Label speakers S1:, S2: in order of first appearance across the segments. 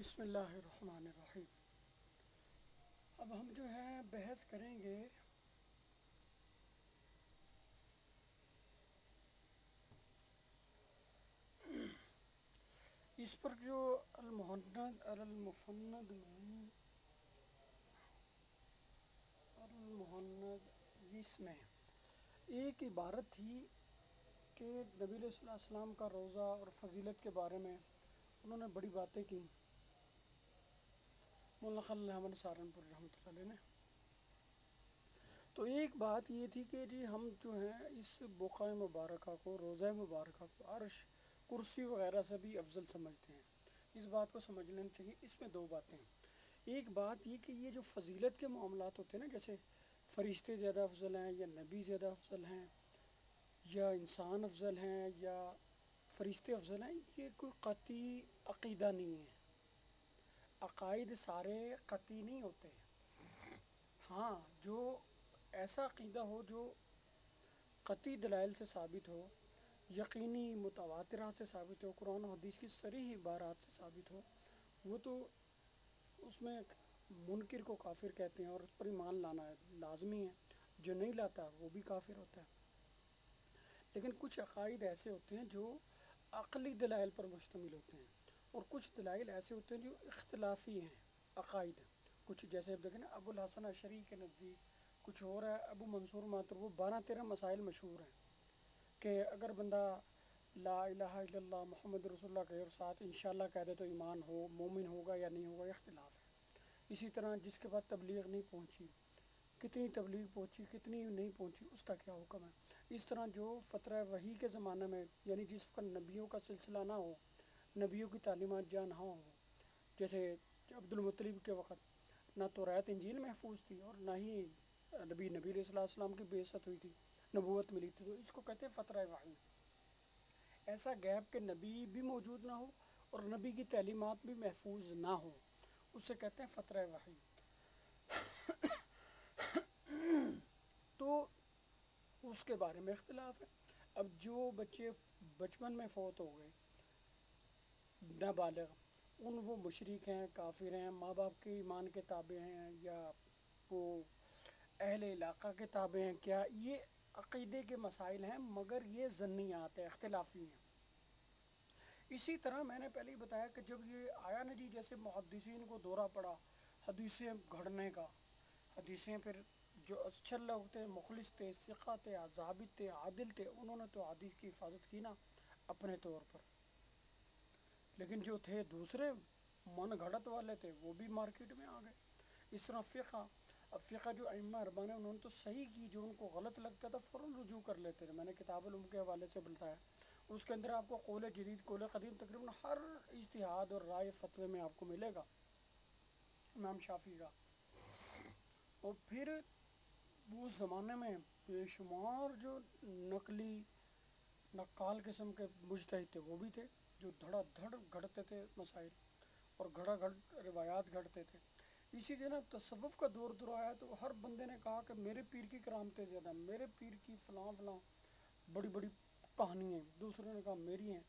S1: بسم اللہ الرحمن الرحیم۔ اب ہم جو ہے بحث کریں گے اس پر جو المفند اس میں ایک عبارت تھی کہ نبی علیہ السلام کا روزہ اور فضیلت کے بارے میں انہوں نے بڑی باتیں کی، مولانا خلیل احمد سہارنپوری رحمۃ اللہ علیہ نے۔ تو ایک بات یہ تھی کہ جی ہم جو ہیں اس بقعہ مبارکہ کو، روزہ مبارکہ کو عرش، کرسی وغیرہ سے بھی افضل سمجھتے ہیں۔ اس بات کو سمجھ لینا چاہیے۔ اس میں دو باتیں ہیں۔ ایک بات یہ کہ یہ جو فضیلت کے معاملات ہوتے ہیں نا، جیسے فرشتے زیادہ افضل ہیں یا نبی زیادہ افضل ہیں یا انسان افضل ہیں یا فرشتے افضل ہیں، یہ کوئی قطعی عقیدہ نہیں ہے۔ عقائد سارے قطعی نہیں ہوتے۔ ہاں، جو ایسا عقیدہ ہو جو قطعی دلائل سے ثابت ہو، یقینی متواترات سے ثابت ہو، قرآن و حدیث کی صریح عبارات سے ثابت ہو، وہ تو اس میں منکر کو کافر کہتے ہیں اور اس پر ایمان لانا لازمی ہے۔ جو نہیں لاتا وہ بھی کافر ہوتا ہے۔ لیکن کچھ عقائد ایسے ہوتے ہیں جو عقلی دلائل پر مشتمل ہوتے ہیں، اور کچھ دلائل ایسے ہوتے ہیں جو اختلافی ہیں عقائد۔ کچھ جیسے اب دیکھیں نا، ابو الحسن اشعری کے نزدیک کچھ اور ہے، ابو منصور ماتر، وہ 12-13 مسائل مشہور ہیں کہ اگر بندہ لا الہ الا اللہ محمد رسول اللہ کہے اور ساتھ انشاءاللہ کہہ دے تو ایمان ہو، مومن ہوگا یا نہیں ہوگا، اختلاف ہے۔ اسی طرح جس کے بعد تبلیغ نہیں پہنچی، کتنی تبلیغ پہنچی کتنی نہیں پہنچی، اس کا کیا حکم ہے۔ اس طرح جو فترہ وحی کے زمانے میں، یعنی جس وقت نبیوں کا سلسلہ نہ ہو، نبیوں کی تعلیمات جہاں نہ ہو، جیسے عبد المطلب کے وقت نہ توریت انجیل محفوظ تھی اور نہ ہی نبی علیہ السلام کی بعثت ہوئی تھی، نبوت ملی تھی، تو اس کو کہتے ہیں فترہ وحی۔ ایسا گیپ کہ نبی بھی موجود نہ ہو اور نبی کی تعلیمات بھی محفوظ نہ ہو، اس سے کہتے ہیں فترہ وحی۔ تو اس کے بارے میں اختلاف ہے۔ اب جو بچے بچپن میں فوت ہو گئے، نابالغ، وہ مشرک ہیں، کافر ہیں، ماں باپ کے ایمان کے تابع ہیں یا وہ اہل علاقہ کے تابع ہیں، کیا یہ عقیدے کے مسائل ہیں، مگر یہ ظنیات ہیں، اختلافی ہیں۔ اسی طرح میں نے پہلے ہی بتایا کہ جب یہ آیا نا جی، جیسے محدثین کو دورہ پڑا حدیثیں گھڑنے کا، حدیثیں پھر جو اچھے لوگ تھے، مخلص تھے، ثقہ تھے، ضابط تھے، عادل تھے، انہوں نے تو حدیث کی حفاظت کی نا اپنے طور پر، لیکن جو تھے دوسرے من گھڑت والے تھے وہ بھی مارکیٹ میں آ گئے۔ اس طرح فقہ، اب فقہ جو ائمہ اربعہ نے، انہوں نے تو صحیح کی، جو ان کو غلط لگتا تھا فوراً رجوع کر لیتے تھے۔ میں نے کتاب العلم کے حوالے سے بتایا، اس کے اندر آپ کو قول جدید، قول قدیم، تقریباً ہر اجتہاد اور رائے فتوے میں آپ کو ملے گا امام شافعی کا۔ اور پھر اس زمانے میں بے شمار جو نقال قسم کے مجتہد تھے، وہ بھی تھے جو دھڑا دھڑ گھڑتے تھے مسائل اور گھڑا گھڑ روایات گھڑتے تھے۔ اسی طرح تصوف کا دور آیا تو ہر بندے نے کہا کہ میرے پیر کی کرامتیں زیادہ، میرے پیر کی فلاں فلاں بڑی بڑی کہانی ہیں، دوسروں نے کہا میری ہیں۔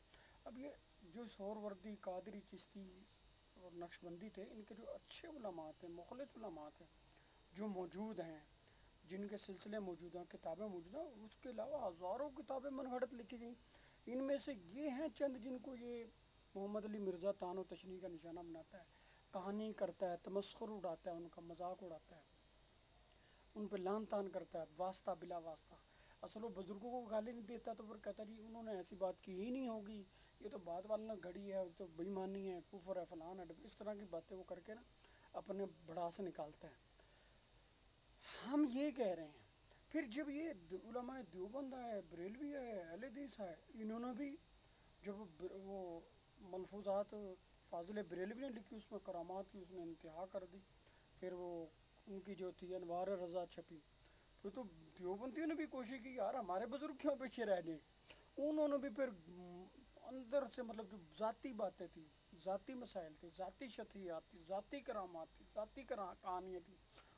S1: اب یہ جو سہروردی، قادری، چشتی اور نقشبندی تھے، ان کے جو اچھے علماء تھے، مخلص علماء تھے جو موجود ہیں، جن کے سلسلے موجود ہیں، کتابیں موجود ہیں، اس کے علاوہ ہزاروں کتابیں من گھڑت لکھی گئیں۔ ان میں سے یہ ہیں چند جن کو یہ محمد علی مرزا طعن و تشنیع کا نشانہ بناتا ہے، کہانی کرتا ہے، تمسخر اڑاتا ہے، ان کا مذاق اڑاتا ہے، ان پہ لعن طعن کرتا ہے واسطہ بلا واسطہ۔ اصل وہ بزرگوں کو گالی نہیں دیتا تو پھر کہتا جی انہوں نے ایسی بات کی ہی نہیں ہوگی، یہ تو بعد والوں نے گھڑی ہے، تو بے ایمانی ہے، کفر ہے، فلان ہے، اس طرح کی باتیں وہ کر کے نا اپنے بڑھاس نکالتا ہے۔ ہم یہ کہہ رہے ہیں، پھر جب یہ علماء دیوبند آئے، بریلوی آئے، اہل حدیث آئے، انہوں نے بھی جب وہ ملفوظات فاضل بریلوی نے لکھی، اس میں کرامات کی اس نے انتہا کر دی، پھر وہ ان کی جو تھی انوار رضا چھپی، پھر تو دیوبندیوں نے بھی کوشش کی یار ہمارے بزرگ کیوں پیچھے رہ گئے۔ انہوں نے بھی پھر اندر سے مطلب جو ذاتی باتیں تھیں، ذاتی مسائل تھے، ذاتی شخصیات تھی، ذاتی کرامات تھی، ذاتی کہانیاں تھیں،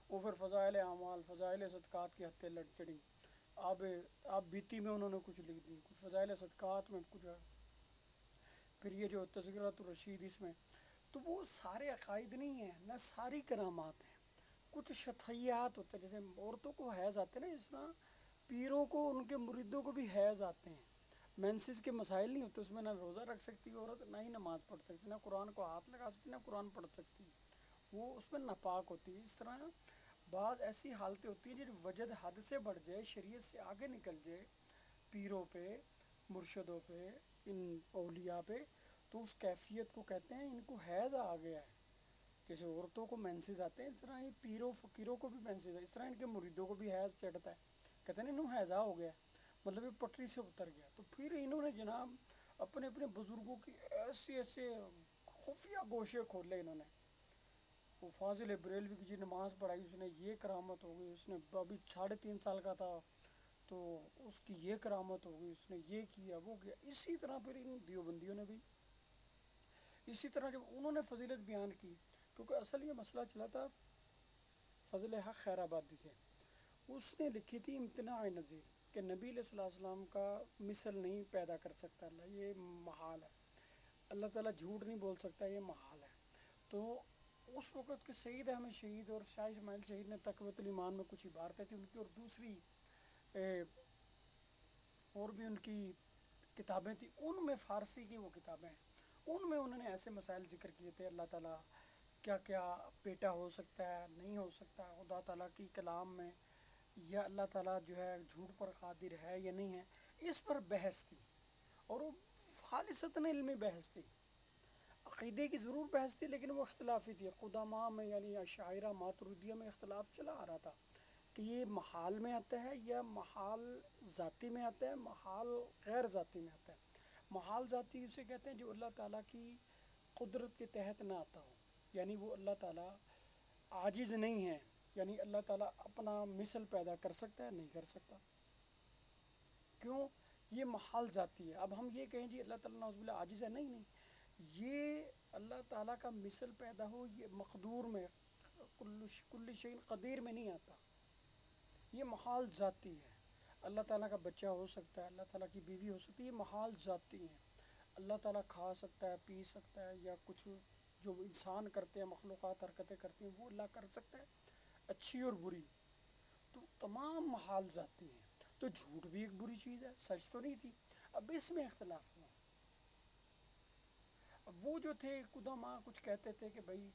S1: وہ پھر فضائل اعمال، فضائل صدقات کی ہتھیں لڑ چڑھیں۔ آب بیتی میں انہوں نے کچھ لکھ دی، کچھ فضائل صدقات میں کچھ ہے۔ پھر یہ جو تذکرۃ الرشید، اس میں تو وہ سارے عقائد نہیں ہیں، نہ ساری کرامات ہیں، کچھ شطحیات ہوتے ہیں، جیسے عورتوں کو حیض آتے ہیں نا، اس طرح پیروں کو ان کے مریدوں کو بھی حیض آتے ہیں۔ مینسز کے مسائل نہیں ہوتے، اس میں نہ روزہ رکھ سکتی عورت، نہ ہی نماز پڑھ سکتی، نہ قرآن کو ہاتھ لگا سکتی، نہ قرآن پڑھ سکتی، وہ اس میں ناپاک ہوتی ہے۔ اس طرح بعض ایسی حالتیں ہوتی ہیں جو وجد حد سے بڑھ جائے، شریعت سے آگے نکل جائے، پیروں پہ، مرشدوں پہ، ان اولیاء پہ، تو اس کیفیت کو کہتے ہیں ان کو حیض آ گیا ہے۔ جیسے عورتوں کو مینسز آتے ہیں، اس طرح یہ پیروں فقیروں کو بھی مینسز ہے، اس طرح ان کے مریدوں کو بھی حیض چڑھتا ہے، کہتے ہیں انہوں حیضہ ہو گیا، مطلب یہ پٹری سے اتر گیا۔ تو پھر انہوں نے جناب اپنے اپنے بزرگوں کی ایسے ایسے خفیہ گوشے کھولے انہوں نے۔ وہ فاضل بریلوی کی جی نماز پڑھائی، اس نے یہ کرامت ہو گئی، اس نے ابھی 3.5 سال کا تھا تو اس کی یہ کرامت ہو گئی، اس نے یہ کیا وہ کیا۔ اسی طرح پھر ان دیوبندیوں نے بھی اسی طرح جب انہوں نے فضیلت بیان کی، کیونکہ اصل یہ مسئلہ چلا تھا فضل حق خیر آبادی سے، اس نے لکھی تھی امتناع نظیر کہ نبی علیہ الصلوۃ والسلام کا مثل نہیں پیدا کر سکتا اللہ، یہ محال ہے، اللہ تعالیٰ جھوٹ نہیں بول سکتا، یہ محال ہے۔ تو اس وقت کے سید احمد شہید اور شاہ اسماعیل شہید نے تقویۃ الایمان میں کچھ عبارتیں تھیں ان کی، اور دوسری اور بھی ان کی کتابیں تھیں، ان میں فارسی کی وہ کتابیں ہیں، ان میں انہوں نے ایسے مسائل ذکر کیے تھے، اللہ تعالیٰ کیا کیا بیٹا ہو سکتا ہے، نہیں ہو سکتا، خدا تعالیٰ کی کلام میں، یا اللہ تعالیٰ جو ہے جھوٹ پر قادر ہے یا نہیں ہے، اس پر بحث تھی، اور وہ خالصتاً علمی بحث تھی، عقیدے کی ضرور بحث تھی لیکن وہ اختلافی تھی۔ قدامہ میں یعنی اشاعرہ ماتریدیہ میں اختلاف چلا آ رہا تھا کہ یہ محال میں آتا ہے یا محال ذاتی میں آتا ہے، محال غیر ذاتی میں آتا ہے۔ محال ذاتی اسے کہتے ہیں جو اللہ تعالیٰ کی قدرت کے تحت نہ آتا ہو، یعنی وہ اللہ تعالیٰ عاجز نہیں ہے، یعنی اللہ تعالیٰ اپنا مثل پیدا کر سکتا ہے، نہیں کر سکتا، کیوں؟ یہ محال ذاتی ہے۔ اب ہم یہ کہیں جی اللہ تعالیٰ نعوذ باللہ عاجز ہے، نہیں، یہ اللہ تعالیٰ کا مثل پیدا ہو، یہ مقدور میں، کل شیء قدیر میں نہیں آتا، یہ محال ذاتی ہے۔ اللہ تعالیٰ کا بچہ ہو سکتا ہے، اللہ تعالیٰ کی بیوی ہو سکتی ہے، یہ محال ذاتی ہیں۔ اللہ تعالیٰ کھا سکتا ہے، پی سکتا ہے، یا کچھ جو انسان کرتے ہیں، مخلوقات حرکتیں کرتی ہیں، وہ اللہ کر سکتا ہے، اچھی اور بری، تو تمام محال ذاتی ہیں۔ تو جھوٹ بھی ایک بری چیز ہے، سچ تو نہیں تھی، اب اس میں اختلاف ہوا۔ اب وہ جو تھے قدامہ کچھ کہتے تھے کہ بھائی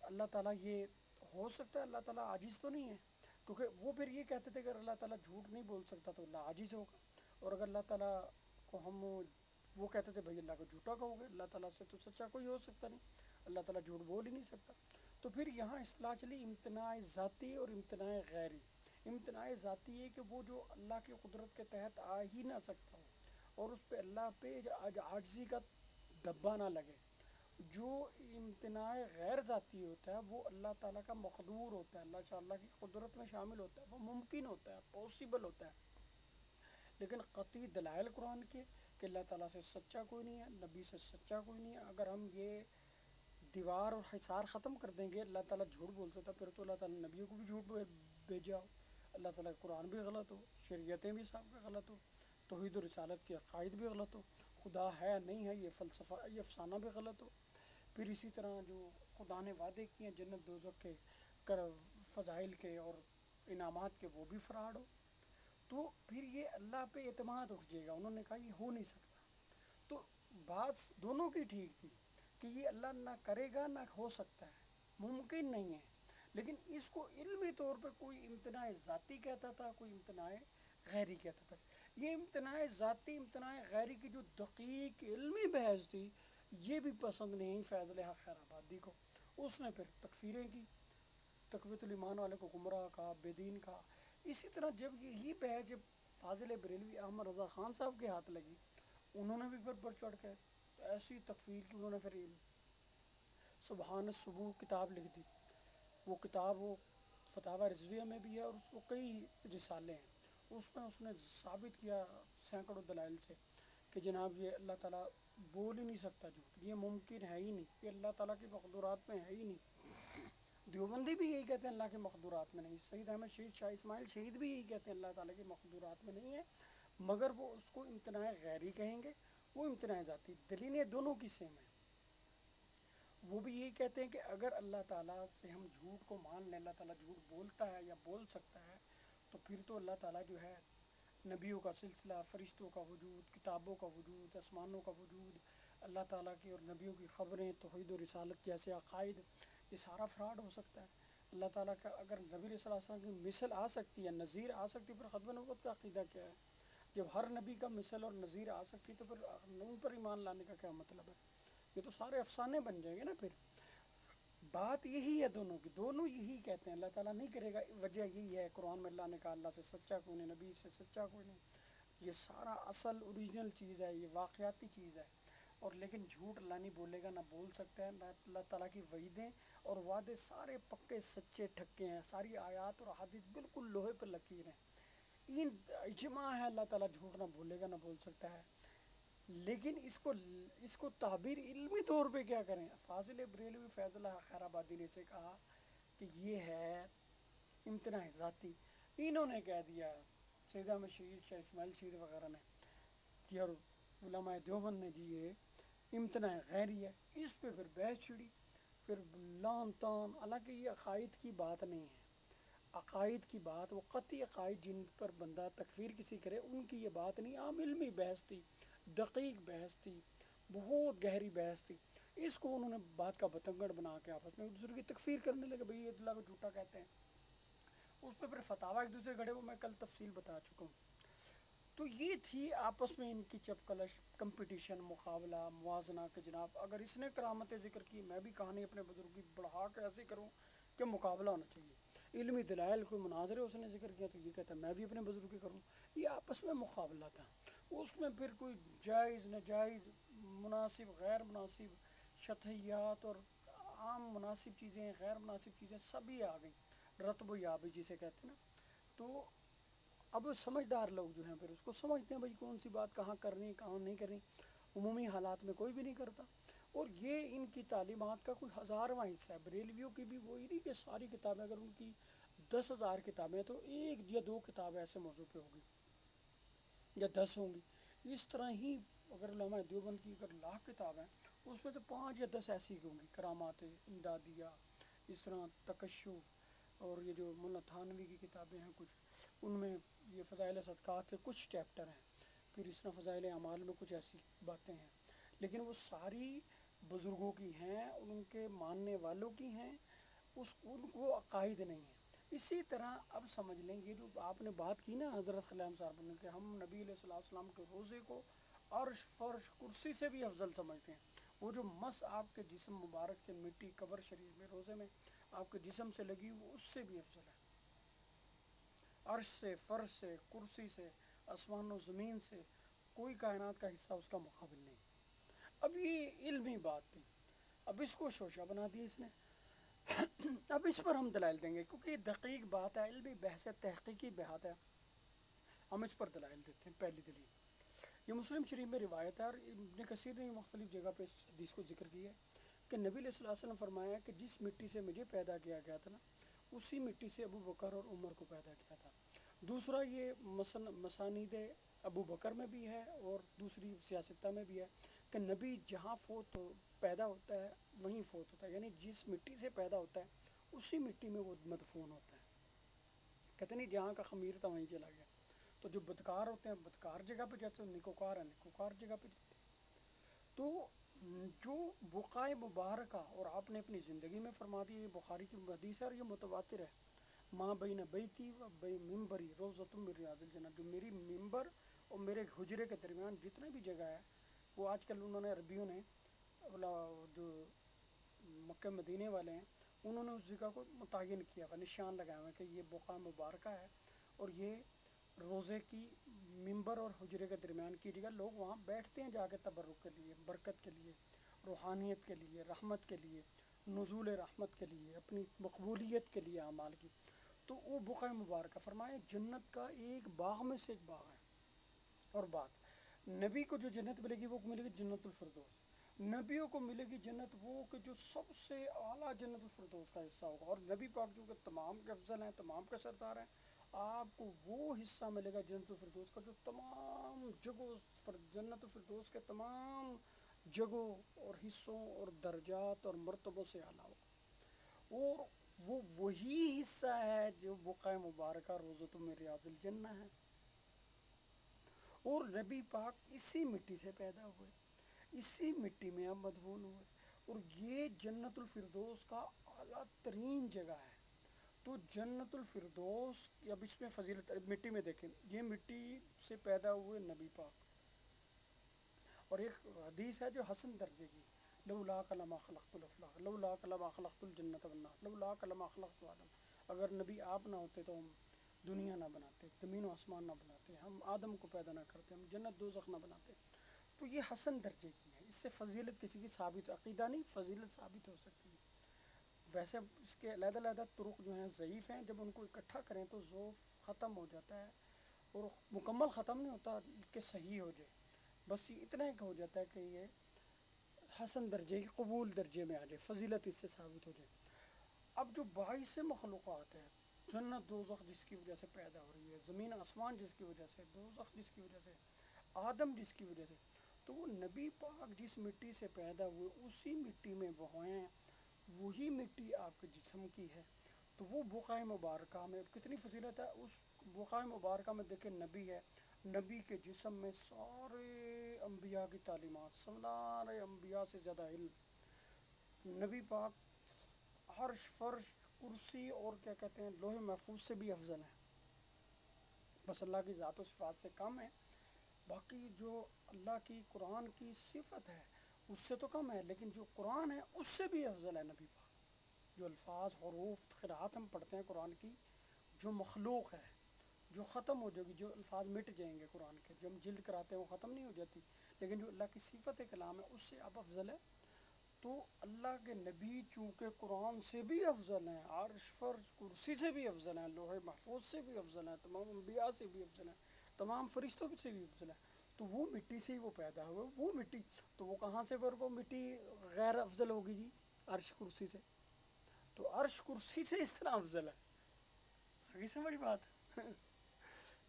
S1: اللہ تعالیٰ یہ ہو سکتا ہے، اللہ تعالیٰ عاجز تو نہیں ہے، کیونکہ وہ پھر یہ کہتے تھے کہ اگر اللہ تعالیٰ جھوٹ نہیں بول سکتا تو اللہ عاجز ہوگا، اور اگر اللہ تعالیٰ کو ہم وہ کہتے تھے بھائی اللہ کو جھوٹا کہو گے، اللہ تعالیٰ سے تو سچا کوئی ہو سکتا نہیں، اللہ تعالیٰ جھوٹ بول ہی نہیں سکتا۔ تو پھر یہاں اصطلاح چلی امتناع ذاتی اور امتناع غیری۔ امتناع ذاتی یہ کہ وہ جو اللہ کی قدرت کے تحت آ ہی نہ سکتا ہو، اور اس پہ اللہ پہ عاجزی کا دبا نہ لگے۔ جو امتناع غیر ذاتی ہوتا ہے وہ اللہ تعالیٰ کا مقدور ہوتا ہے، اللہ تعالیٰ کی قدرت میں شامل ہوتا ہے، وہ ممکن ہوتا ہے، پاسبل ہوتا ہے، لیکن قطعی دلائل قرآن کے کہ اللہ تعالیٰ سے سچا کوئی نہیں ہے، نبی سے سچا کوئی نہیں ہے۔ اگر ہم یہ دیوار اور حصار ختم کر دیں گے اللہ تعالیٰ جھوٹ بول سکتا، پھر تو اللہ تعالیٰ نے نبیوں کو بھی جھوٹ بھیجا ہو، اللہ تعالیٰ کا قرآن بھی غلط ہو، شریعتیں بھی سب کا غلط ہو، توحید و رسالت کے عقائد بھی غلط ہو، خدا ہے نہیں ہے یہ فلسفہ، یہ افسانہ بھی غلط ہو، پھر اسی طرح جو خدا نے وعدے کیے ہیں جنت دوزخ کے فضائل کے اور انعامات کے، وہ بھی فراڈ ہو، تو پھر یہ اللہ پہ اعتماد اٹھ جائے گا۔ انہوں نے کہا یہ ہو نہیں سکتا، تو بات دونوں کی ٹھیک تھی کہ یہ اللہ نہ کرے گا نہ ہو سکتا ہے، ممکن نہیں ہے، لیکن اس کو علمی طور پہ کوئی امتناع ذاتی کہتا تھا، کوئی امتناع غیری کہتا تھا۔ یہ امتناع ذاتی امتناع غیری کی جو دقیق علمی بحث تھی، یہ بھی پسند نہیں فیضل حق خیر آبادی کو، اس نے پھر تکفیریں کی، تقویۃ الایمان والے کو گمراہ کہا، بے دین کہا۔ اسی طرح جب یہی بحث جب فاضل بریلوی احمد رضا خان صاحب کے ہاتھ لگی، انہوں نے بھی پھر بڑھ چڑھ کے ایسی تکفیر کی، انہوں نے پھر سبحان الصبح کتاب لکھ دی، وہ کتاب وہ فتاوی رضویہ میں بھی ہے، اور اس کو کئی رسالے ہیں، اس میں اس نے ثابت کیا سینکڑوں دلائل سے کہ جناب یہ اللہ تعالیٰ بول ہی نہیں سکتا جھوٹ، یہ ممکن ہے ہی نہیں، یہ اللہ تعالیٰ کی مقدورات میں ہے ہی نہیں۔ دیوبندی بھی یہی کہتے ہیں اللہ کے مقدورات میں نہیں، سید احمد شہید، شاہ اسماعیل شہید بھی یہی کہتے ہیں اللہ تعالیٰ کے مقدورات میں نہیں ہے، مگر وہ اس کو امتناع غیری کہیں گے، وہ امتناع ذاتی، دلیلیں دونوں کی سیم ہیں۔ وہ بھی یہی کہتے ہیں کہ اگر اللہ تعالیٰ سے ہم جھوٹ کو مان لیں، اللہ تعالیٰ جھوٹ بولتا ہے یا بول سکتا ہے، تو پھر تو اللہ تعالیٰ جو ہے نبیوں کا سلسلہ، فرشتوں کا وجود، کتابوں کا وجود، آسمانوں کا وجود، اللہ تعالیٰ کی اور نبیوں کی خبریں، توحید و رسالت جیسے عقائد، یہ سارا فراڈ ہو سکتا ہے۔ اللہ تعالیٰ کا اگر نبی صلی اللہ علیہ وسلم کی مثل آ سکتی ہے، نظیر آ سکتی ہے، پھر ختم نبوت کا عقیدہ کیا ہے؟ جب ہر نبی کا مثل اور نظیر آ سکتی تو پھر ان پر ایمان لانے کا کیا مطلب ہے؟ یہ تو سارے افسانے بن جائیں گے نا۔ پھر بات یہی ہے دونوں کی، دونوں یہی کہتے ہیں اللہ تعالیٰ نہیں کرے گا، وجہ یہی ہے قرآن میں اللہ نے کہا اللہ سے سچا کوئی نہیں، نبی سے سچا کوئی نہیں، یہ سارا اصل اوریجنل چیز ہے، یہ واقعاتی چیز ہے۔ اور لیکن جھوٹ اللہ نہیں بولے گا، نہ بول سکتا ہے، نہ اللہ تعالیٰ کی وعیدیں اور وعدے سارے پکے سچے ٹھکے ہیں، ساری آیات اور احادیث بالکل لوہے پر لکیر ہیں، ان اجماع ہے اللہ تعالیٰ جھوٹ نہ بولے گا، نہ بول سکتا ہے۔ لیکن اس کو تعبیر علمی طور پہ کیا کریں؟ فاضل بریلوی فیض اللہ خیر آبادی نے سے کہا کہ یہ ہے امتناع ذاتی، انہوں نے کہہ دیا، سید احمد شہید، شاہ اسماعیل شہید وغیرہ نے کہ اور علماء دیوبند نے جی یہ امتناع غیری ہے، اس پہ پھر بحث چھڑی، پھر لان تان، حالانکہ یہ عقائد کی بات نہیں ہے، عقائد کی بات وہ قطعی عقائد جن پر بندہ تکفیر کسی کرے ان کی یہ بات نہیں، عام علمی بحث تھی، دقیق بحث تھی، بہت گہری بحث تھی۔ اس کو انہوں نے بات کا بتنگڑ بنا کے آپس میں ایک دوسرے کی تکفیر کرنے لگے، بھئی یہ اللہ کو جھوٹا کہتے ہیں، اس پہ پھر فتاویٰ ایک دوسرے گھڑے، وہ میں کل تفصیل بتا چکا ہوں۔ تو یہ تھی آپس میں ان کی چپکلش، کمپٹیشن، مقابلہ، موازنہ کہ جناب اگر اس نے کرامتیں ذکر کی میں بھی کہانی اپنے بزرگ کی بڑھا کے ایسے کروں کہ مقابلہ ہونا چاہیے، علمی دلائل کوئی مناظرے اس نے ذکر کیا تو یہ کہتا ہے میں بھی اپنے بزرگ کی کروں، یہ آپس میں مقابلہ تھا۔ اس میں پھر کوئی جائز ناجائز، مناسب غیر مناسب، شطحیات اور عام مناسب چیزیں، غیر مناسب چیزیں سبھی آ گئیں، رتب و یابی جسے کہتے ہیں نا۔ تو اب سمجھدار لوگ جو ہیں پھر اس کو سمجھتے ہیں بھائی کون سی بات کہاں کرنی کہاں نہیں کرنی، عمومی حالات میں کوئی بھی نہیں کرتا۔ اور یہ ان کی تعلیمات کا کوئی 1000واں حصہ ہے۔ بریلویوں کی بھی وہی نہیں کہ ساری کتابیں، اگر ان کی 10,000 کتابیں تو 1 یا 2 کتابیں ایسے موضوع پہ ہوگی یا 10 ہوں گی۔ اس طرح ہی اگر علماء دیوبند کی اگر 1,00,000 کتابیں اس میں تو 5 یا 10 ایسی ہوں گی، کرامات امدادیہ، اس طرح تکشف، اور یہ جو مولانا تھانوی کی کتابیں ہیں کچھ، ان میں یہ فضائل صدقات کے کچھ چیپٹر ہیں، پھر اس طرح فضائل اعمال میں کچھ ایسی باتیں ہیں، لیکن وہ ساری بزرگوں کی ہیں، ان کے ماننے والوں کی ہیں، ان کو عقائد نہیں ہیں۔ اسی طرح اب سمجھ لیں یہ جو آپ نے بات کی نا حضرت خلیل صاحب نے کہ ہم نبی علیہ الصلوۃ والسلام کے روزے کو عرش فرش کرسی سے بھی افضل سمجھتے ہیں، وہ جو مس آپ کے جسم مبارک سے مٹی قبر شریف میں روزے میں آپ کے جسم سے لگی وہ اس سے بھی افضل ہے، عرش سے، فرش سے، کرسی سے، آسمان و زمین سے کوئی کائنات کا حصہ اس کا مقابل نہیں۔ اب یہ علمی بات تھی، اب اس کو شوشہ بنا دیا اس نے، اب اس پر ہم دلائل دیں گے کیونکہ یہ دقیق بات ہے، علمی بحث ہے، تحقیقی بحث ہے، ہم اس پر دلائل دیتے ہیں۔ پہلی دلیل یہ مسلم شریف میں روایت ہے، اور ابن کثیر نے مختلف جگہ پہ اس حدیث کو ذکر کیا ہے کہ نبی علیہ الصلوۃ والسلام فرمایا کہ جس مٹی سے مجھے پیدا کیا گیا تھا نا اسی مٹی سے ابو بکر اور عمر کو پیدا کیا تھا۔ دوسرا یہ مسانید ابو بکر میں بھی ہے اور دوسری سیاستہ میں بھی ہے کہ نبی جہاں پیدا ہوتا ہے وہیں فوت ہوتا ہے، یعنی جس مٹی سے پیدا ہوتا ہے اسی مٹی میں وہ مدفون ہوتا ہے، کہتے نہیں جہاں کا خمیر تھا وہیں چلا گیا۔ تو جو بدکار ہوتے ہیں بدکار جگہ پہ جاتے ہیں، نکوکار ہیں نکوکار جگہ پہ جاتے ہیں۔ تو جو بقائے مبارکہ، اور آپ نے اپنی زندگی میں فرما دی، یہ بخاری کی حدیث ہے اور یہ متواتر ہے، ماں بین بیتی و بین ممبری روضۃ من ریاض الجنہ، جو میری ممبر اور میرے حجرے کے درمیان جتنے بھی جگہ ہے، وہ آج کل انہوں نے عربیوں نے جو مکہ مدینے والے ہیں انہوں نے اس جگہ کو متعین کیا ہوا، نشان لگایا ہوا ہے کہ یہ بقعہ مبارکہ ہے، اور یہ روزے کی ممبر اور حجرے کے درمیان کی جگہ، لوگ وہاں بیٹھتے ہیں جا کے تبرک کے لیے، برکت کے لیے، روحانیت کے لیے، رحمت کے لیے، نزول رحمت کے لیے، اپنی مقبولیت کے لیے اعمال کی۔ تو وہ بقعہ مبارکہ فرمائے جنت کا ایک باغ میں سے ایک باغ ہے۔ اور بات نبی کو جو جنت ملے گی وہ ملے گی جنت الفردوس، نبیوں کو ملے گی جنت وہ کہ جو سب سے اعلیٰ جنت الفردوس کا حصہ ہوگا، اور نبی پاک جو کہ تمام کے افضل ہیں، تمام کے سردار ہیں، آپ کو وہ حصہ ملے گا جنت الفردوس کا جو تمام جگہوں، جنت الفردوس کے تمام جگہوں اور حصوں اور درجات اور مرتبوں سے اعلیٰ ہو، اور وہ وہی حصہ ہے جو بقعہ مبارکہ روضۃ من ریاض الجنہ ہے، اور نبی پاک اسی مٹی سے پیدا ہوئے، اسی مٹی میں اب مدفون ہوئے، اور یہ جنت الفردوس کا اعلیٰ ترین جگہ ہے۔ تو جنت الفردوس، اب اس میں فضیلت مٹی میں دیکھیں، یہ مٹی سے پیدا ہوئے نبی پاک، اور ایک حدیث ہے جو حسن درجے کی، لولاک لما خلقت الافلاق، لولاک لما خلقت الجنت والنار، لولاک لما خلقت آدم۔ اگر نبی آپ نہ ہوتے تو ہم دنیا نہ بناتے، زمین و آسمان نہ بناتے، ہم آدم کو پیدا نہ کرتے، ہم جنت دوزخ نہ بناتے۔ تو یہ حسن درجے کی ہے، اس سے فضیلت کسی کی ثابت، عقیدہ نہیں، فضیلت ثابت ہو سکتی ہے۔ ویسے اس کے علیحدہ علیحدہ طرق جو ہیں ضعیف ہیں، جب ان کو اکٹھا کریں تو ضعف ختم ہو جاتا ہے، اور مکمل ختم نہیں ہوتا کہ صحیح ہو جائے، بس یہ اتنا ایک ہو جاتا ہے کہ یہ حسن درجے کی، قبول درجے میں آ جائے، فضیلت اس سے ثابت ہو جائے۔ اب جو باعث مخلوقات ہے، جنت دوزخ جس کی وجہ سے پیدا ہو رہی ہے، زمین آسمان جس کی وجہ سے، دوزخ جس کی وجہ سے، آدم جس کی وجہ سے، تو وہ نبی پاک جس مٹی سے پیدا ہوئے اسی مٹی میں وہ ہیں، وہی مٹی آپ کے جسم کی ہے۔ تو وہ بقعہ مبارکہ میں کتنی فضیلت ہے، اس بقعہ مبارکہ میں دیکھیں نبی ہے، نبی کے جسم میں سارے انبیاء کی تعلیمات، سارے انبیاء سے زیادہ علم، نبی پاک عرش فرش کرسی اور کیا کہتے ہیں لوح محفوظ سے بھی افضل ہیں، بس اللہ کی ذات و صفات سے کم ہے، باقی جو اللہ کی قرآن کی صفت ہے اس سے تو کم ہے، لیکن جو قرآن ہے اس سے بھی افضل ہے نبی پاک۔ جو الفاظ، حروف، قرآت ہم پڑھتے ہیں قرآن کی، جو مخلوق ہے، جو ختم ہو جائے گی، جو الفاظ مٹ جائیں گے قرآن کے، جو ہم جلد کراتے ہیں وہ ختم نہیں ہو جاتی، لیکن جو اللہ کی صفت کلام ہے اس سے اب افضل ہے۔ تو اللہ کے نبی چونکہ قرآن سے بھی افضل ہیں، عرش فرش کرسی سے بھی افضل ہیں، لوح محفوظ سے بھی افضل ہیں، تمام انبیاء سے بھی افضل ہیں، تمام فرشتوں سے بھی افضل ہیں، تو وہ مٹی سے ہی وہ پیدا ہوئے، وہ مٹی، تو وہ کہاں سے پھر وہ مٹی غیر افضل ہوگی جی؟ عرش کرسی سے، تو عرش کرسی سے اس طرح افضل ہے، آگے سمجھ بات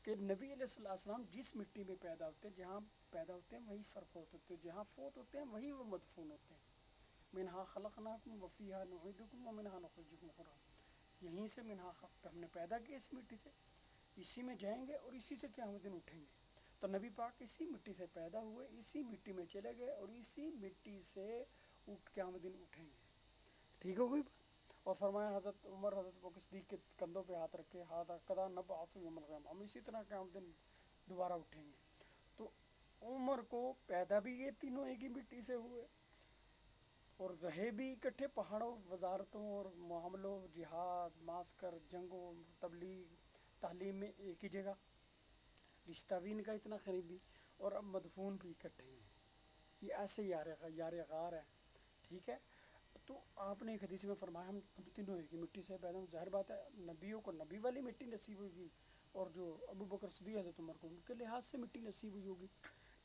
S1: کہ نبی علیہ السلام جس مٹی میں پیدا ہوتے ہیں، جہاں پیدا ہوتے ہیں وہیں فرق ہوتے ہیں، جہاں فوت ہوتے ہیں وہیں وہ مدفون ہوتے ہیں۔ منہا خلقناکم وفیہا نعیدکم ومنہا نخرجکم اخرج، یہیں سے منہا ہم نے پیدا کیا، اس مٹی سے، اسی میں جائیں گے اور اسی سے قیامت دن اٹھیں گے۔ تو نبی پاک اسی مٹی سے پیدا ہوئے، اسی مٹی میں چلے گئے اور اسی مٹی سے قیامت دن اٹھیں گے، ٹھیک ہو گئی بات؟ اور فرمایا حضرت عمر حضرت ابوبکر صدیق کے کندھوں پہ ہاتھ رکھے، ہاتھ قدا نبعث یوم القیامہ، ہم اسی طرح قیامت دن دوبارہ اٹھیں گے۔ تو عمر کو پیدا بھی یہ تینوں ایک ہی مٹی سے ہوئے، اور رہے بھی اکٹھے پہاڑوں، وزارتوں اور معاملوں، جہاد، معسکر، جنگوں، تبلیغ، تعلیم میں ایک ہی جگہ، رشتہ بھی ان کا اتنا قریبی، اور اب مدفون بھی اکٹھے ہیں، یہ ایسے یار غار ہے، ٹھیک ہے؟ تو آپ نے ایک حدیث میں فرمایا ہم تینوں ایک ہی مٹی سے پیدا ہوں، ظاہر بات ہے نبیوں کو نبی والی مٹی نصیب ہوگی، اور جو ابو بکر صدیق حضرت عمر کو ان کے لحاظ سے مٹی نصیب ہوئی ہوگی،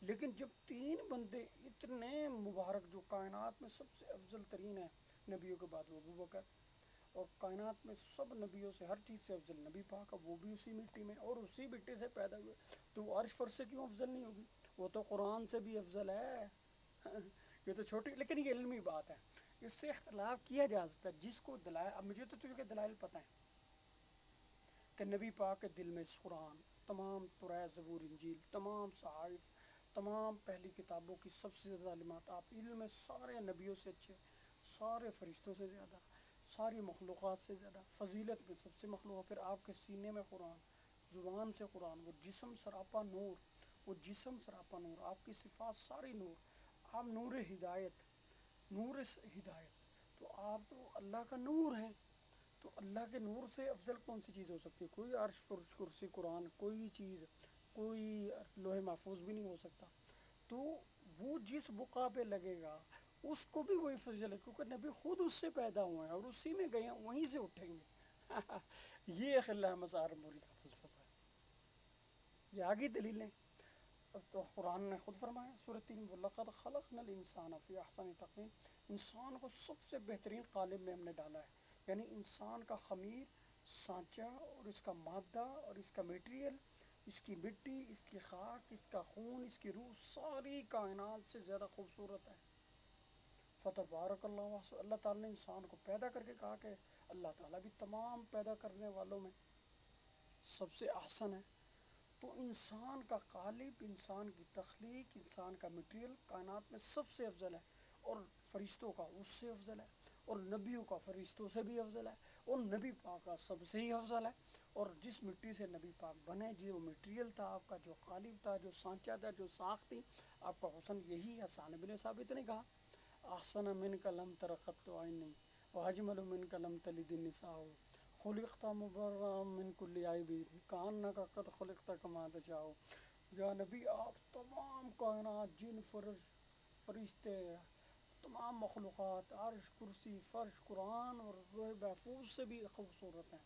S1: لیکن جب تین بندے اتنے مبارک جو کائنات میں سب سے افضل ترین ہیں نبیوں کے بعد وہ ابو بکر، اور کائنات میں سب نبیوں سے ہر چیز سے افضل نبی پاک، اب وہ بھی اسی مٹی میں اور اسی مٹی سے پیدا ہوئے، تو وہ عرش فرش سے کیوں افضل نہیں ہوگی؟ وہ تو قرآن سے بھی افضل ہے یہ تو چھوٹی، لیکن یہ علمی بات ہے، اس سے اختلاف کیا جا سکتا ہے، جس کو دلائل، اب مجھے تو تجھے دلائل پتہ ہیں کہ نبی پاک کے دل میں اس قرآن، تمام تورات زبور انجیل، تمام صحائف، تمام پہلی کتابوں کی سب سے زیادہ تعلیمات، آپ علم میں سارے نبیوں سے اچھے، سارے فرشتوں سے زیادہ، ساری مخلوقات سے زیادہ، فضیلت میں سب سے مخلوق، پھر آپ کے سینے میں قرآن، زبان سے قرآن، وہ جسم سراپا نور، وہ جسم سراپا نور، آپ کی صفات ساری نور، آپ نور ہدایت، نور ہدایت، تو آپ تو اللہ کا نور ہیں، تو اللہ کے نور سے افضل کون سی چیز ہو سکتی ہے؟ کوئی عرش فرش کرسی قرآن، کوئی چیز، کوئی لوح محفوظ بھی نہیں ہو سکتا، تو وہ جس بقعہ پہ لگے گا اس کو بھی وہی فضیلت، کیونکہ نبی خود اس سے پیدا ہوئے ہیں اور اسی میں گئے ہیں، وہیں سے اٹھیں گے یہ خلا مسار موری کا فلسفہ ہے، یہ آگے دلیلیں، تو قرآن نے خود فرمایا سورۃ 3 وَلَقَدْ خَلَقْنَا الْإِنسَانَ فِي أَحْسَنِ تَقْوِيمٍ، انسان کو سب سے بہترین قالب میں ہم نے ڈالا ہے، یعنی انسان کا خمیر، سانچہ اور اس کا مادہ اور اس کا میٹیریل اس کی مٹی، اس کی خاک، اس کا خون، اس کی روح ساری کائنات سے زیادہ خوبصورت ہے۔ فتبارک اللہ واسع، اللہ تعالیٰ نے انسان کو پیدا کر کے کہا کہ اللہ تعالیٰ بھی تمام پیدا کرنے والوں میں سب سے احسن ہے۔ تو انسان کا قالب، انسان کی تخلیق، انسان کا مٹیریل کائنات میں سب سے افضل ہے، اور فرشتوں کا اس سے افضل ہے، اور نبیوں کا فرشتوں سے بھی افضل ہے، اور نبی پاک کا سب سے ہی افضل ہے۔ اور جس مٹی سے نبی پاک بنے، جو مٹیریل تھا آپ کا، جو قالب تھا، جو سانچہ تھا، جو ساخت تھی، آپ کا حسن یہی حسان بن ثابت نے کہا احسن من کا لم تر قط عینی واجمل من کا لم تلد النساء خلقت مبرأ من کل عیب کانک قد خلقت کما تشاء۔ یا نبی، آپ تمام کائنات، جن فرشتے، تمام مخلوقات، عرش، کرسی، فرش، قرآن اور روح محفوظ سے بھی خوبصورت ہیں،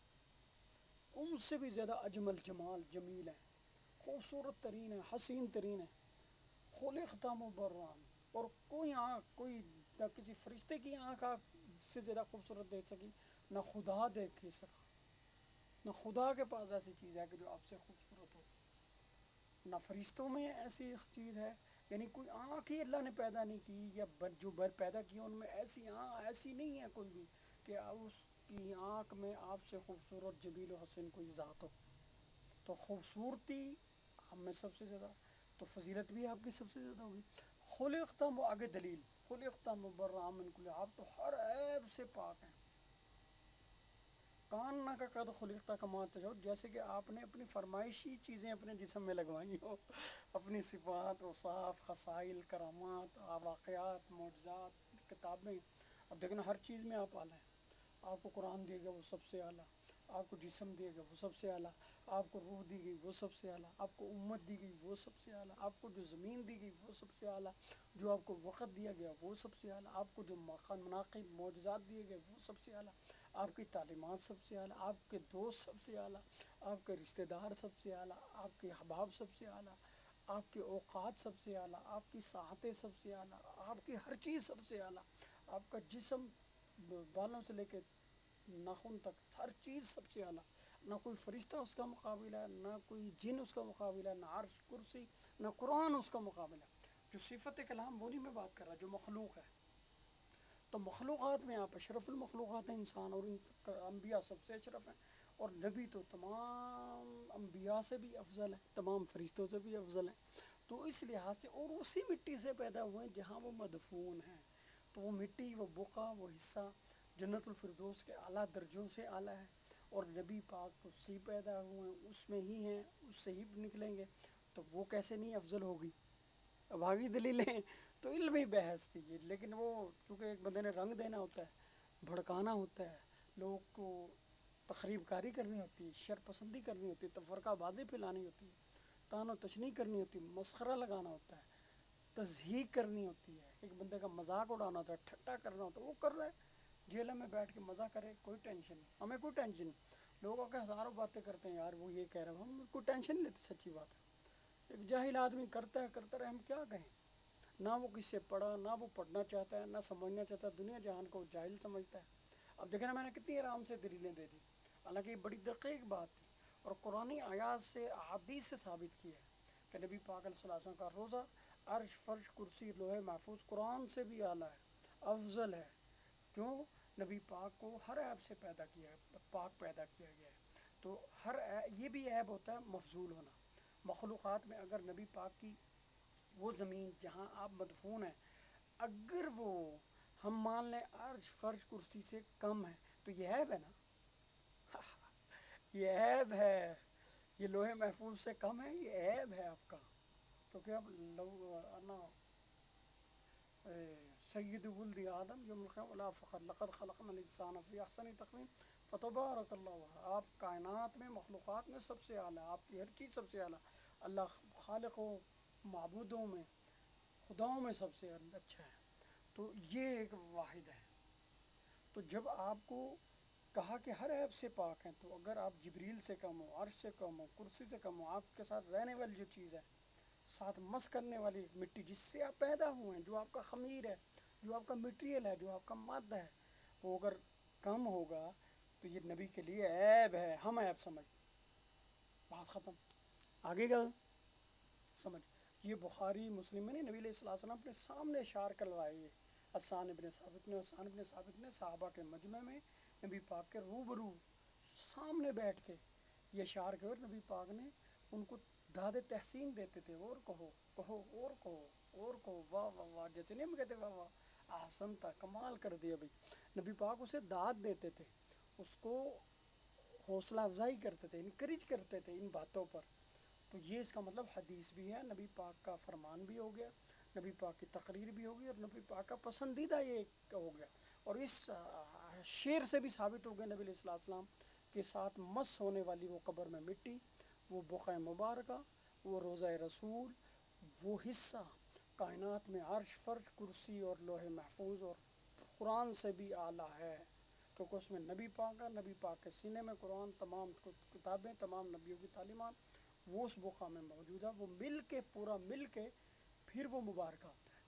S1: ان سے بھی زیادہ اجمل، جمال، جمیل ہے، خوبصورت ترین ہے، حسین ترین ہے۔ خلقت مبرأ، اور کوئی آنکھ، کوئی نہ کسی فرشتے کی آنکھ آپ سے زیادہ خوبصورت دیکھ سکی، نہ خدا دیکھ سکا، نہ خدا کے پاس ایسی چیز ہے کہ جو آپ سے خوبصورت ہو، نہ فرشتوں میں ایسی چیز ہے، یعنی کوئی آنکھ ہی اللہ نے پیدا نہیں کی، یا جو پیدا کی ان میں ایسی نہیں ہے کوئی بھی کہ اس کی آنکھ میں آپ سے خوبصورت، جمیل و حسین کوئی ذات ہو۔ تو خوبصورتی ہم میں سب سے زیادہ، تو فضیلت بھی آپ کی سب سے زیادہ ہوگی۔ خلقت، آگے دلیل، خلقت مبرأ من کل، آپ تو ہر عیب سے پاک ہیں۔ کانک قد خلقت کما تشاء، جیسے کہ آپ نے اپنی فرمائشی چیزیں اپنے جسم میں لگوائی ہو، اپنی صفات، اوصاف، خصائل، کرامات، واقعات، معجزات، کتابیں۔ اب دیکھنا ہر چیز میں آپ اعلیٰ ہیں۔ آپ کو قرآن دیا گیا وہ سب سے اعلیٰ، آپ کو جسم دیا گیا وہ سب سے اعلیٰ، آپ کو روح دی گئی وہ سب سے اعلیٰ، آپ کو امت دی گئی وہ سب سے اعلیٰ، آپ کو جو زمین دی گئی وہ سب سے اعلیٰ، جو آپ کو وقت دیا گیا وہ سب سے اعلیٰ، آپ کو جو مناقب، معجزات دیے گئے وہ سب سے اعلیٰ، آپ کی تعلیمات سب سے اعلیٰ، آپ کے دوست سب سے اعلیٰ، آپ کے رشتہ دار سب سے اعلیٰ، آپ کے احباب سب سے اعلیٰ، آپ کے اوقات سب سے اعلیٰ، آپ کی ساعتیں سب سے اعلیٰ، آپ کی ہر چیز سب سے اعلیٰ، آپ کا جسم بالوں سے لے کے ناخن تک ہر چیز سب سے اعلیٰ، نہ کوئی فرشتہ اس کا مقابلہ ہے، نہ کوئی جن اس کا مقابلہ ہے، نہ عرش، کرسی، نہ قرآن اس کا مقابلہ ہے۔ جو صفت کلام، وہ نہیں میں بات کر رہا، جو مخلوق ہے، تو مخلوقات میں آپ اشرف المخلوقات ہیں، انسان، اور انبیاء سب سے اشرف ہیں، اور نبی تو تمام انبیاء سے بھی افضل ہے، تمام فرشتوں سے بھی افضل ہیں۔ تو اس لحاظ سے، اور اسی مٹی سے پیدا ہوئے ہیں جہاں وہ مدفون ہیں، تو وہ مٹی، وہ بقعہ، وہ حصہ جنت الفردوس کے اعلیٰ درجوں سے اعلیٰ ہے، اور نبی پاک اس سے پیدا ہوئے ہیں، اس میں ہی ہیں، اس سے ہی نکلیں گے، تو وہ کیسے نہیں افضل ہوگی؟ اب آگی دلیلیں تو علمی بحث تھی یہ، لیکن وہ چونکہ ایک بندے نے رنگ دینا ہوتا ہے، بھڑکانا ہوتا ہے، لوگوں کو تخریب کاری کرنی ہوتی ہے، شر پسندی کرنی ہوتی ہے، تفرقہ بازی پھیلانی ہوتی ہے، طعن و تشنیع کرنی ہوتی ہے، مسخرہ لگانا ہوتا ہے، تضحیک کرنی ہوتی ہے، ایک بندے کا مذاق اڑانا ہوتا ہے، ٹھٹا کرنا ہوتا ہے، وہ کر رہا ہے، جیل میں بیٹھ کے مزہ کرے، کوئی ٹینشن نہیں، ہمیں کوئی ٹینشن نہیں۔ لوگوں کے ہزاروں باتیں کرتے ہیں، یار وہ یہ کہہ رہا ہے، ہم کوئی ٹینشن نہیں لیتے، سچی بات ہے۔ ایک جاہل آدمی کرتا رہے، ہم کیا کہیں؟ نہ وہ کس سے پڑھا، نہ وہ پڑھنا چاہتا ہے، نہ سمجھنا چاہتا ہے، دنیا جہان کو جاہل سمجھتا ہے۔ اب دیکھیں نا، میں نے کتنی آرام سے دلیلیں دے دی، حالانکہ یہ بڑی دقیق بات تھی، اور قرآنی آیات سے، احادیث سے ثابت کی ہے کہ نبی پاک علیہ الصلوٰۃ والسلام کا روزہ عرش، فرش، کرسی، لوح محفوظ، قرآن سے بھی اعلیٰ ہے، افضل ہے۔ کیوں؟ نبی پاک کو ہر عیب سے پیدا کیا ہے، پاک پیدا کیا گیا ہے۔ تو ہر یہ بھی عیب ہوتا ہے مفضول ہونا، مخلوقات میں اگر نبی پاک کی وہ زمین جہاں آپ مدفون ہیں، اگر وہ ہم مان لیں عرش، فرش، کرسی سے کم ہے، تو یہ عیب ہے نا یہ عیب ہے، یہ لوح محفوظ سے کم ہے، یہ عیب ہے آپ کا، کیونکہ اب سید ولد آدم یوم القیامہ لا فخر لقد خلقنا الانسان فی احسن تقویم فتبارک اللہ، آپ کائنات میں، مخلوقات میں سب سے اعلیٰ، آپ کی ہر چیز سب سے اعلیٰ، اللہ خالق و معبودوں میں، خداؤں میں سب سے اچھا ہے۔ تو یہ ایک واحد ہے۔ تو جب آپ کو کہا کہ ہر عیب سے پاک ہیں، تو اگر آپ جبریل سے کم ہو، عرش سے کم ہو، کرسی سے کم ہو، آپ کے ساتھ رہنے والی جو چیز ہے، ساتھ مس کرنے والی مٹی جس سے آپ پیدا ہوئے ہیں، جو آپ کا خمیر ہے، جو آپ کا مٹیریل ہے، جو آپ کا مادہ ہے، وہ اگر کم ہوگا تو یہ نبی کے لیے عیب ہے، ہم عیب سمجھتے ہیں، بات ختم۔ آگے گل سمجھ. یہ بخاری مسلم میں نہیں، نبی علیہ السلام اپنے سامنے اشار کروائے. یہ حسان ابن ثابت نے صحابہ کے مجمع میں نبی پاک کے روبرو سامنے بیٹھ کے یہ اشار کے، اور نبی پاک نے ان کو داد تحسین دیتے تھے، اور کہو کہو اور کہو اور کہو، واہ واہ واہ، جیسے نہیں ہم کہتے واہ واہ احسن تھا، کمال کر دیا بھائی. نبی پاک اسے داد دیتے تھے، اس کو حوصلہ افزائی کرتے تھے، انکریج کرتے تھے ان باتوں پر. تو یہ اس کا مطلب حدیث بھی ہے، نبی پاک کا فرمان بھی ہو گیا، نبی پاک کی تقریر بھی ہوگی، اور نبی پاک کا پسندیدہ یہ ہو گیا. اور اس شعر سے بھی ثابت ہو گیا نبی علیہ السلام کے ساتھ مس ہونے والی وہ قبر میں مٹی، وہ بقع مبارکہ، وہ روضہ رسول، وہ حصہ کائنات میں عرش، فرش، کرسی اور لوح محفوظ اور قرآن سے بھی اعلیٰ ہے، کیونکہ اس میں نبی پاک کے سینے میں قرآن، تمام کتابیں، تمام نبیوں کی تعلیمات وہ اس بقعہ میں موجود ہے. وہ پورا مل کے پھر وہ مبارکہ ہوتا ہے.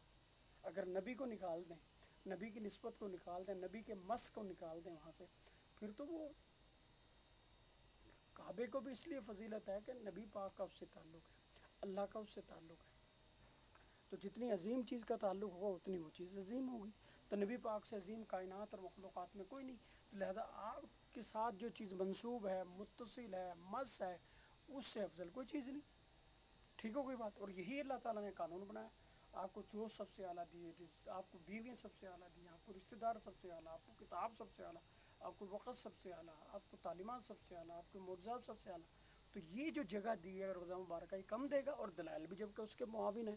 S1: اگر نبی کو نکال دیں، نبی کی نسبت کو نکال دیں، نبی کے مس کو نکال دیں وہاں سے، پھر تو وہ کعبے کو بھی اس لیے فضیلت ہے کہ نبی پاک کا اس سے تعلق ہے، اللہ کا اس سے تعلق ہے. تو جتنی عظیم چیز کا تعلق ہوگا اتنی وہ چیز عظیم ہوگی. تو نبی پاک سے عظیم کائنات اور مخلوقات میں کوئی نہیں. لہذا آپ کے ساتھ جو چیز منسوب ہے، متصل ہے، مس ہے، اس سے افضل کوئی چیز نہیں. ٹھیک ہو گئی بات. اور یہی اللہ تعالیٰ نے قانون بنایا. آپ کو جو سب سے اعلیٰ دیے، آپ کو بیویاں سب سے اعلیٰ دی، آپ کو رشتہ دار سب سے اعلیٰ، آپ کو کتاب سب سے اعلیٰ، آپ کو وقت سب سے اعلیٰ، آپ کو تعلیمات سب سے اعلیٰ، آپ کو معجزات سب سے اعلیٰ. تو یہ جو جگہ دی ہے روزہ مبارکہ یہ کم دے گا، اور دلائل بھی جب کہ اس کے معاون ہیں،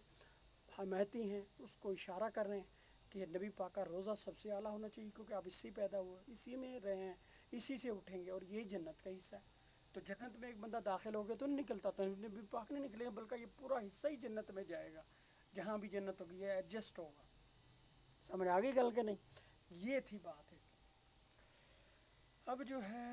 S1: حمایتی ہیں، اس کو اشارہ کر رہے ہیں کہ نبی پاک کا روزہ سب سے اعلیٰ ہونا چاہیے، کیونکہ آپ اس سے پیدا ہوئے، اسی میں رہے ہیں، اسی سے اٹھیں گے، اور یہی جنت کا حصہ ہے. تو جنت میں ایک بندہ داخل ہو گیا تو نہیں نکلتا، تو نبی پاک نہیں نکلے گا، بلکہ یہ پورا حصہ ہی جنت میں جائے گا. جہاں بھی جنت ہوگی یہ ایڈجسٹ ہوگا. سمجھ آگے گل کے نہیں. یہ تھی بات ہے. اب جو ہے